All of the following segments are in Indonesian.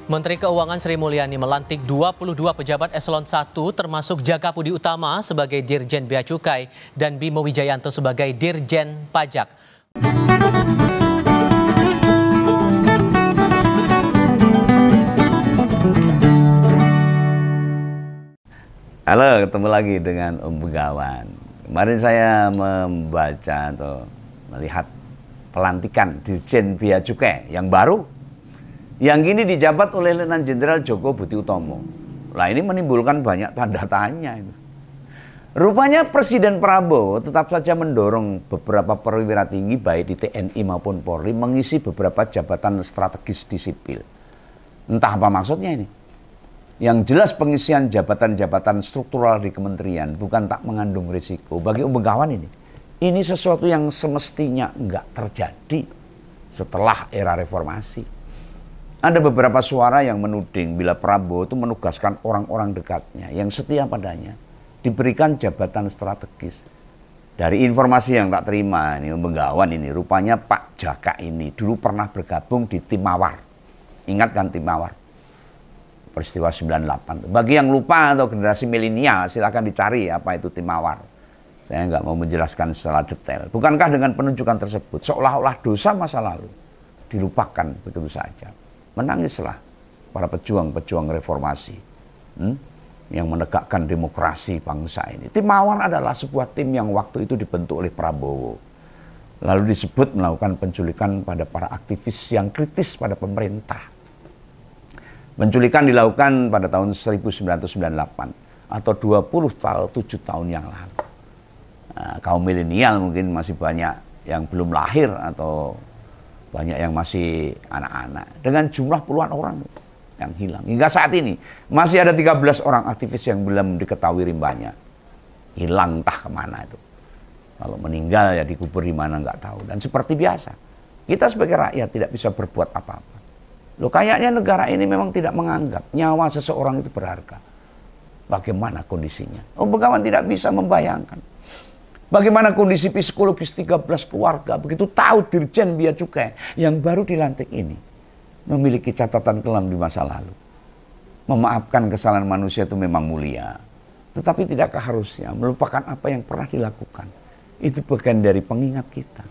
Menteri Keuangan Sri Mulyani melantik 22 pejabat eselon 1 termasuk Jaka Pudi Utama sebagai Dirjen Bea Cukai dan Bimo Wijayanto sebagai Dirjen Pajak. Halo, ketemu lagi dengan Om Begawan. Kemarin saya membaca atau melihat pelantikan Dirjen Bea Cukai yang baru, yang kini dijabat oleh Letnan Jenderal Joko Budi Utomo. Lah ini menimbulkan banyak tanda tanya. Rupanya Presiden Prabowo tetap saja mendorong beberapa perwira tinggi baik di TNI maupun Polri mengisi beberapa jabatan strategis di sipil. Entah apa maksudnya ini. Yang jelas pengisian jabatan-jabatan struktural di kementerian bukan tak mengandung risiko. Bagi Om Begawan ini sesuatu yang semestinya enggak terjadi setelah era reformasi. Ada beberapa suara yang menuding bila Prabowo itu menugaskan orang-orang dekatnya yang setia padanya diberikan jabatan strategis. Dari informasi yang tak terima ini Om Begawan ini, rupanya Pak Jaka ini dulu pernah bergabung di tim Mawar. Ingat kan tim Mawar? Peristiwa 98. Bagi yang lupa atau generasi milenial silahkan dicari apa itu tim Mawar. Saya nggak mau menjelaskan secara detail. Bukankah dengan penunjukan tersebut seolah-olah dosa masa lalu dilupakan begitu saja? Menangislah para pejuang-pejuang reformasi yang menegakkan demokrasi bangsa ini. Tim Mawar adalah sebuah tim yang waktu itu dibentuk oleh Prabowo. Lalu disebut melakukan penculikan pada para aktivis yang kritis pada pemerintah. Penculikan dilakukan pada tahun 1998 atau 27 tahun yang lalu. Nah, kaum milenial mungkin masih banyak yang belum lahir atau banyak yang masih anak-anak. Dengan jumlah puluhan orang yang hilang. Hingga saat ini masih ada 13 orang aktivis yang belum diketahui rimbanya. Hilang entah kemana itu. Kalau meninggal ya dikubur di mana nggak tahu. Dan seperti biasa, kita sebagai rakyat tidak bisa berbuat apa-apa. Loh, kayaknya negara ini memang tidak menganggap nyawa seseorang itu berharga. Bagaimana kondisinya? Om Begawan tidak bisa membayangkan. Bagaimana kondisi psikologis 13 keluarga begitu tahu Dirjen Bea Cukai yang baru dilantik ini memiliki catatan kelam di masa lalu. Memaafkan kesalahan manusia itu memang mulia. Tetapi tidakkah harusnya melupakan apa yang pernah dilakukan? Itu bagian dari pengingat kita.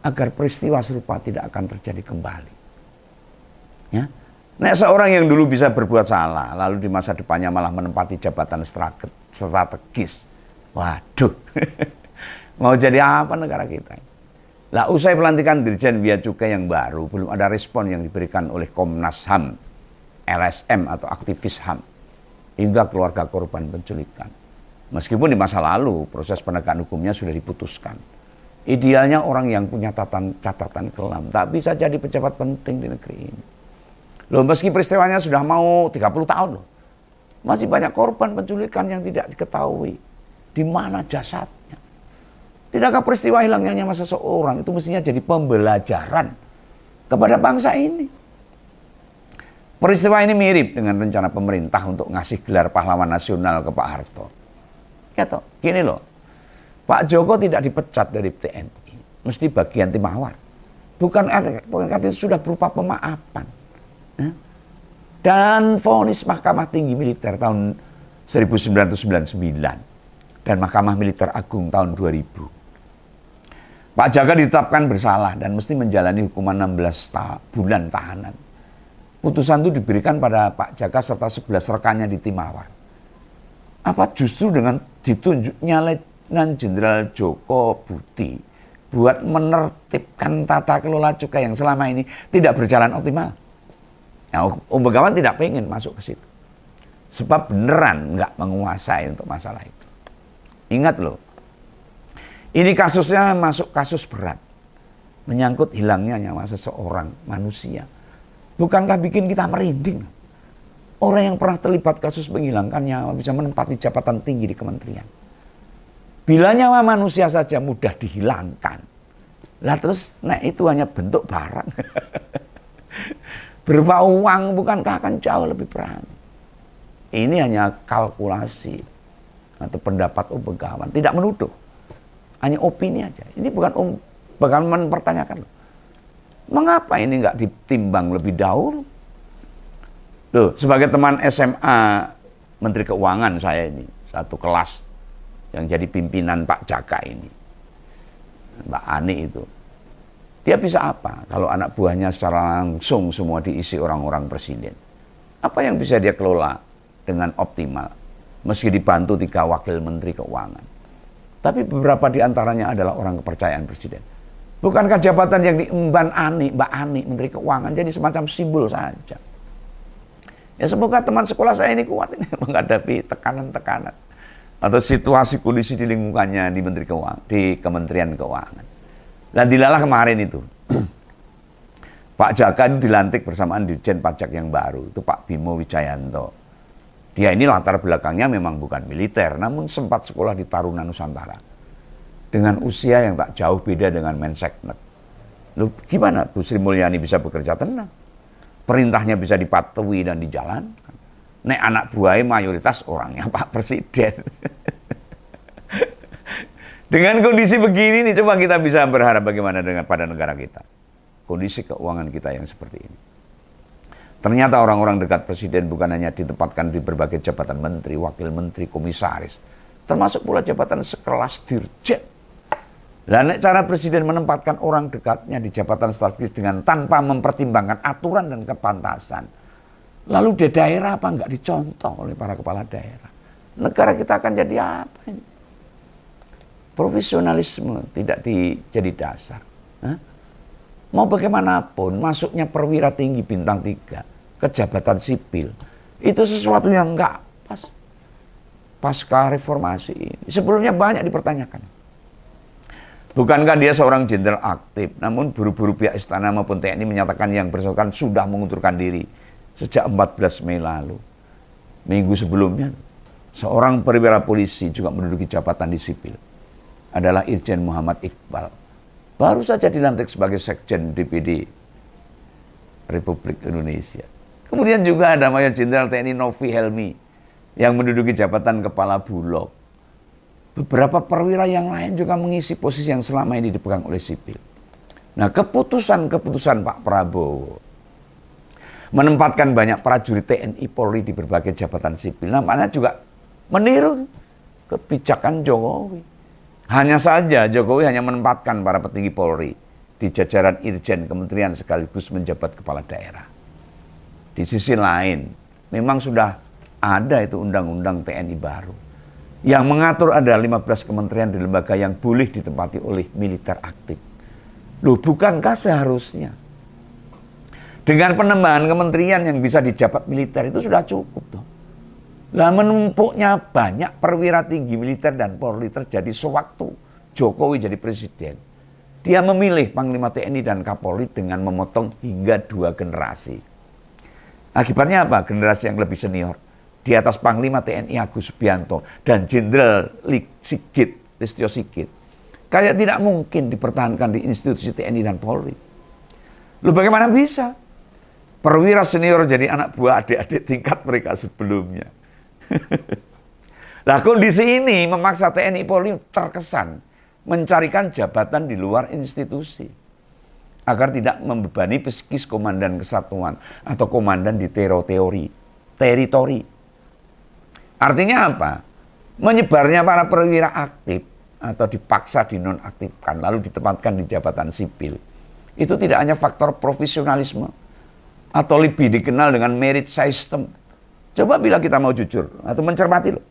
Agar peristiwa serupa tidak akan terjadi kembali. Ya, nek seorang yang dulu bisa berbuat salah, lalu di masa depannya malah menempati jabatan strategis. Waduh, mau jadi apa negara kita? Lah, usai pelantikan Dirjen Bea Cukai yang baru, belum ada respon yang diberikan oleh Komnas HAM, LSM atau aktivis HAM, hingga keluarga korban penculikan. Meskipun di masa lalu proses penegakan hukumnya sudah diputuskan. Idealnya orang yang punya catatan kelam tak bisa jadi pejabat penting di negeri ini. Loh, meski peristiwanya sudah mau 30 tahun loh. Masih banyak korban penculikan yang tidak diketahui di mana jasadnya. Tidakkah peristiwa hilangnya nyawa seseorang itu mestinya jadi pembelajaran kepada bangsa ini? Peristiwa ini mirip dengan rencana pemerintah untuk ngasih gelar pahlawan nasional ke Pak Harto. Ya toh, gini loh. Pak Joko tidak dipecat dari TNI, mesti bagian tim Mawar. Bukan artinya sudah berupa pemaafan. Dan vonis Mahkamah Tinggi Militer tahun 1999 dan Mahkamah Militer Agung tahun 2000. Pak Jaka ditetapkan bersalah dan mesti menjalani hukuman 16 bulan tahanan. Putusan itu diberikan pada Pak Jaka serta 11 rekannya di tim Mawar. Apa justru dengan ditunjuknya Letnan Jenderal Joko Budi buat menertibkan tata kelola cukai yang selama ini tidak berjalan optimal? Nah, Om Begawan tidak pengen masuk ke situ. Sebab beneran nggak menguasai untuk masalah itu. Ingat loh, ini kasusnya masuk kasus berat. Menyangkut hilangnya nyawa seseorang manusia. Bukankah bikin kita merinding? Orang yang pernah terlibat kasus menghilangkan nyawa bisa menempati jabatan tinggi di kementerian. Bila nyawa manusia saja mudah dihilangkan. Lah terus, nah itu hanya bentuk barang. Berupa uang, bukankah akan jauh lebih berani? Ini hanya kalkulasi atau pendapat Om Begawan, tidak menuduh. Hanya opini aja. Ini bukan Om Begawan mempertanyakan. Mengapa ini nggak ditimbang lebih dahulu? Loh, sebagai teman SMA Menteri Keuangan saya ini, satu kelas yang jadi pimpinan Pak Jaka ini, Mbak Ani itu, dia bisa apa kalau anak buahnya secara langsung semua diisi orang-orang presiden? Apa yang bisa dia kelola dengan optimal, meski dibantu 3 wakil Menteri Keuangan? Tapi beberapa di antaranya adalah orang kepercayaan presiden. Bukankah jabatan yang diemban Mbak Ani, Menteri Keuangan, jadi semacam simbol saja? Ya semoga teman sekolah saya ini kuat ini menghadapi tekanan-tekanan atau situasi kondisi di lingkungannya di Menteri Keuangan, di Kementerian Keuangan. Dan dilalah kemarin itu, Pak Jaka itu dilantik bersamaan Dirjen Pajak yang baru, itu Pak Bimo Wijayanto. Dia ini latar belakangnya memang bukan militer, namun sempat sekolah di Taruna Nusantara. Dengan usia yang tak jauh beda dengan Menseknek. Loh, gimana Bu Sri Mulyani bisa bekerja tenang? Perintahnya bisa dipatuhi dan dijalankan. Nek anak buahnya mayoritas orangnya Pak Presiden. Dengan kondisi begini nih, coba kita bisa berharap bagaimana dengan pada negara kita. Kondisi keuangan kita yang seperti ini. Ternyata orang-orang dekat Presiden bukan hanya ditempatkan di berbagai jabatan menteri, wakil menteri, komisaris. Termasuk pula jabatan sekelas dirjen. Lah nek cara Presiden menempatkan orang dekatnya di jabatan strategis dengan tanpa mempertimbangkan aturan dan kepantasan. Lalu di daerah apa enggak dicontoh oleh para kepala daerah? Negara kita akan jadi apa ini? Profesionalisme tidak jadi dasar. Hah? Mau bagaimanapun masuknya perwira tinggi bintang 3 ke jabatan sipil itu sesuatu yang enggak pas. Pasca reformasi ini sebelumnya banyak dipertanyakan. Bukankah dia seorang jenderal aktif, namun buru-buru pihak istana maupun TNI menyatakan yang bersangkutan sudah mengundurkan diri sejak 14 Mei lalu. Minggu sebelumnya, seorang perwira polisi juga menduduki jabatan di sipil. Adalah Irjen Muhammad Iqbal. Baru saja dilantik sebagai Sekjen DPD Republik Indonesia. Kemudian juga ada Mayor Jenderal TNI Novi Helmi yang menduduki jabatan Kepala Bulog. Beberapa perwira yang lain juga mengisi posisi yang selama ini dipegang oleh sipil. Nah, keputusan Pak Prabowo menempatkan banyak prajurit TNI Polri di berbagai jabatan sipil. Nampaknya juga meniru kebijakan Jokowi. Hanya saja Jokowi hanya menempatkan para petinggi Polri di jajaran Irjen Kementerian sekaligus menjabat kepala daerah. Di sisi lain, memang sudah ada itu undang-undang TNI baru yang mengatur ada 15 kementerian di lembaga yang boleh ditempati oleh militer aktif. Loh, bukankah seharusnya dengan penambahan kementerian yang bisa dijabat militer itu sudah cukup toh? Lah menumpuknya banyak perwira tinggi militer dan Polri terjadi sewaktu Jokowi jadi presiden. Dia memilih Panglima TNI dan Kapolri dengan memotong hingga 2 generasi. Akibatnya apa? Generasi yang lebih senior di atas Panglima TNI Agus Subianto dan Jenderal Listio Sigit kayak tidak mungkin dipertahankan di institusi TNI dan Polri. Lu bagaimana bisa perwira senior jadi anak buah adik-adik tingkat mereka sebelumnya? Nah, kondisi ini memaksa TNI Polri terkesan mencarikan jabatan di luar institusi agar tidak membebani psikis komandan kesatuan atau komandan di teritori. Artinya apa? Menyebarnya para perwira aktif atau dipaksa dinonaktifkan lalu ditempatkan di jabatan sipil. Itu tidak hanya faktor profesionalisme atau lebih dikenal dengan merit system. Coba bila kita mau jujur atau mencermati loh,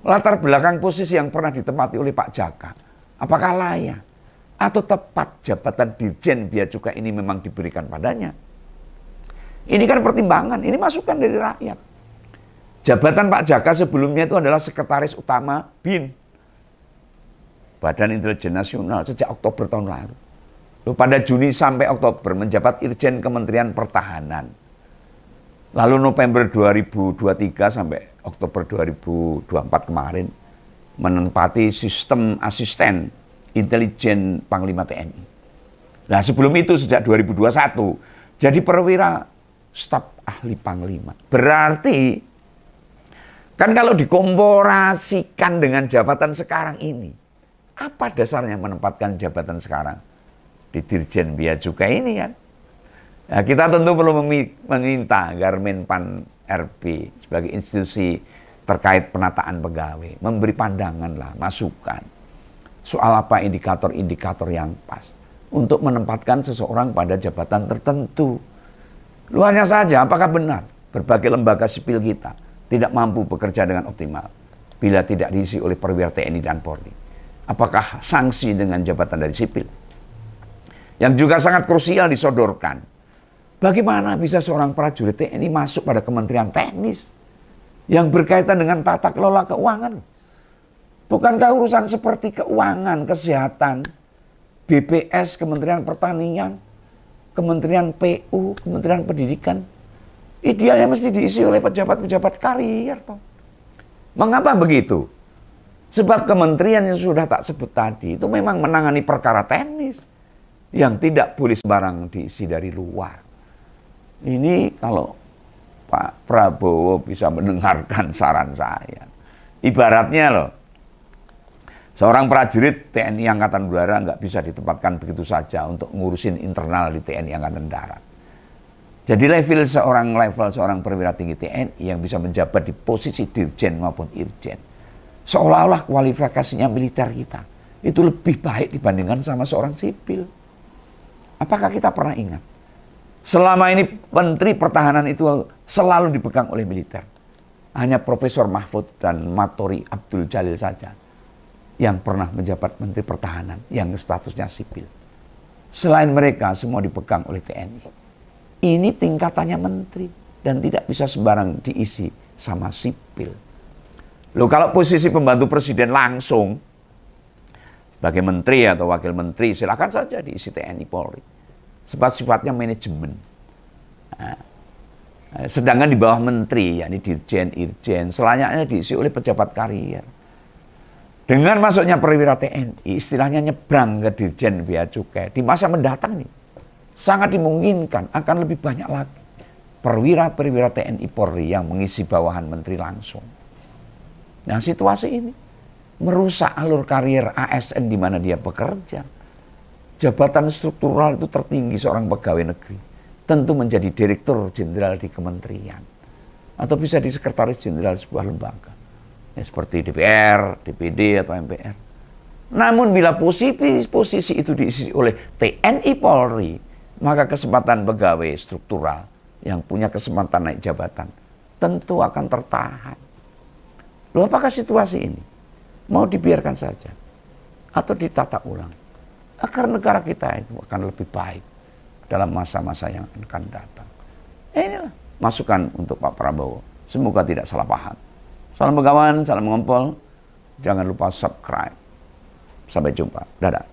latar belakang posisi yang pernah ditempati oleh Pak Jaka, apakah layak atau tepat jabatan Dirjen Bea Cukai ini memang diberikan padanya? Ini kan pertimbangan, ini masukan dari rakyat. Jabatan Pak Jaka sebelumnya itu adalah Sekretaris Utama BIN, Badan Intelijen Nasional, sejak Oktober tahun lalu. Lalu pada Juni sampai Oktober menjabat Irjen Kementerian Pertahanan. Lalu November 2023 sampai Oktober 2024 kemarin menempati sistem asisten intelijen Panglima TNI. Nah, sebelum itu sejak 2021 jadi perwira staf ahli Panglima. Berarti kan kalau dikomparasikan dengan jabatan sekarang ini, apa dasarnya menempatkan jabatan sekarang di Dirjen Bea Cukai ini kan? Nah, kita tentu perlu meminta agar Menpan RB sebagai institusi terkait penataan pegawai memberi pandangan lah, masukan soal apa indikator-indikator yang pas untuk menempatkan seseorang pada jabatan tertentu. Luarnya saja, apakah benar berbagai lembaga sipil kita tidak mampu bekerja dengan optimal bila tidak diisi oleh perwira TNI dan Polri? Apakah sanksi dengan jabatan dari sipil? Yang juga sangat krusial disodorkan, bagaimana bisa seorang prajurit TNI masuk pada kementerian teknis yang berkaitan dengan tata kelola keuangan? Bukankah urusan seperti keuangan, kesehatan, BPS, Kementerian Pertanian, Kementerian PU, Kementerian Pendidikan, idealnya mesti diisi oleh pejabat-pejabat karier toh. Mengapa begitu? Sebab kementerian yang sudah tak sebut tadi itu memang menangani perkara teknis yang tidak boleh sembarang diisi dari luar. Ini kalau Pak Prabowo bisa mendengarkan saran saya. Ibaratnya loh, seorang prajurit TNI Angkatan Udara nggak bisa ditempatkan begitu saja untuk ngurusin internal di TNI Angkatan Darat. Jadi level seorang perwira tinggi TNI yang bisa menjabat di posisi dirjen maupun irjen, seolah-olah kualifikasinya militer kita itu lebih baik dibandingkan sama seorang sipil. Apakah kita pernah ingat? Selama ini Menteri Pertahanan itu selalu dipegang oleh militer. Hanya Profesor Mahfud dan Matori Abdul Jalil saja yang pernah menjabat Menteri Pertahanan yang statusnya sipil. Selain mereka semua dipegang oleh TNI. Ini tingkatannya menteri dan tidak bisa sembarang diisi sama sipil. Loh, kalau posisi pembantu presiden langsung sebagai menteri atau wakil menteri, silakan saja diisi TNI Polri. Sebab sifatnya manajemen. Nah, sedangkan di bawah menteri, yakni dirjen, irjen, selayaknya diisi oleh pejabat karier. Dengan masuknya perwira TNI, istilahnya nyebrang ke dirjen bea cukai di masa mendatang nih, sangat dimungkinkan akan lebih banyak lagi perwira-perwira TNI Polri yang mengisi bawahan menteri langsung. Nah, situasi ini merusak alur karier ASN di mana dia bekerja. Jabatan struktural itu tertinggi seorang pegawai negeri tentu menjadi direktur jenderal di kementerian atau bisa di sekretaris jenderal sebuah lembaga ya, seperti DPR, DPD atau MPR. Namun bila posisi itu diisi oleh TNI Polri, maka kesempatan pegawai struktural yang punya kesempatan naik jabatan tentu akan tertahan. Loh, apakah situasi ini mau dibiarkan saja atau ditata ulang agar negara kita itu akan lebih baik dalam masa-masa yang akan datang? Inilah masukan untuk Pak Prabowo. Semoga tidak salah paham. Salam Begawan, salam mengompol. Jangan lupa subscribe. Sampai jumpa. Dadah.